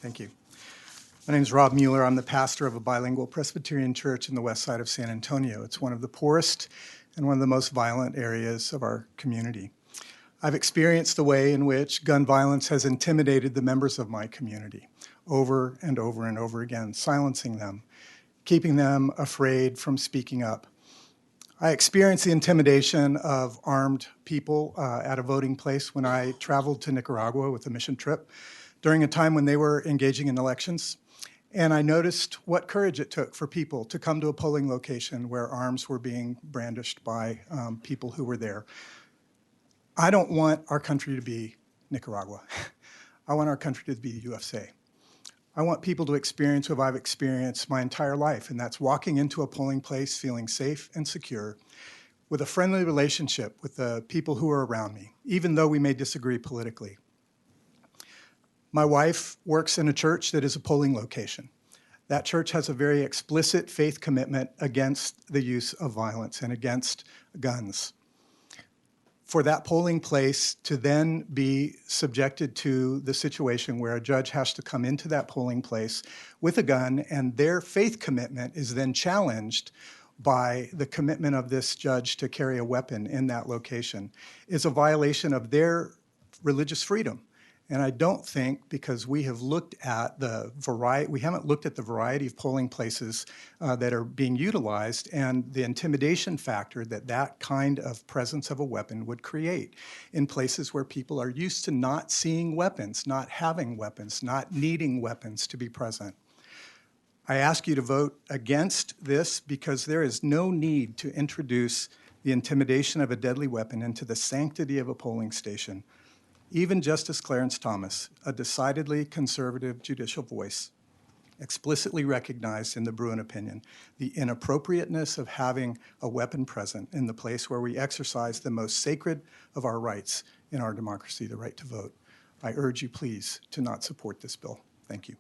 Thank you. My name is Rob Mueller. I'm the pastor of a bilingual Presbyterian church in the west side of San Antonio. It's one of the poorest and one of the most violent areas of our community. I've experienced the way in which gun violence has intimidated the members of my community over and over and over again, silencing them, keeping them afraid from speaking up. I experienced the intimidation of armed people at a voting place when I traveled to Nicaragua with a mission trip during a time when they were engaging in elections. And I noticed what courage it took for people to come to a polling location where arms were being brandished by people who were there. I don't want our country to be Nicaragua. I want our country to be the USA. I want people to experience what I've experienced my entire life, and that's walking into a polling place feeling safe and secure with a friendly relationship with the people who are around me, even though we may disagree politically. My wife works in a church that is a polling location. That church has a very explicit faith commitment against the use of violence and against guns. For that polling place to then be subjected to the situation where a judge has to come into that polling place with a gun and their faith commitment is then challenged by the commitment of this judge to carry a weapon in that location is a violation of their religious freedom. And I don't think, because we have looked at the variety, we haven't looked at the variety of polling places that are being utilized and the intimidation factor that that kind of presence of a weapon would create in places where people are used to not seeing weapons, not having weapons, not needing weapons to be present. I ask you to vote against this because there is no need to introduce the intimidation of a deadly weapon into the sanctity of a polling station. Even Justice Clarence Thomas, a decidedly conservative judicial voice, explicitly recognized in the Bruin opinion the inappropriateness of having a weapon present in the place where we exercise the most sacred of our rights in our democracy, the right to vote. I urge you, please, to not support this bill. Thank you.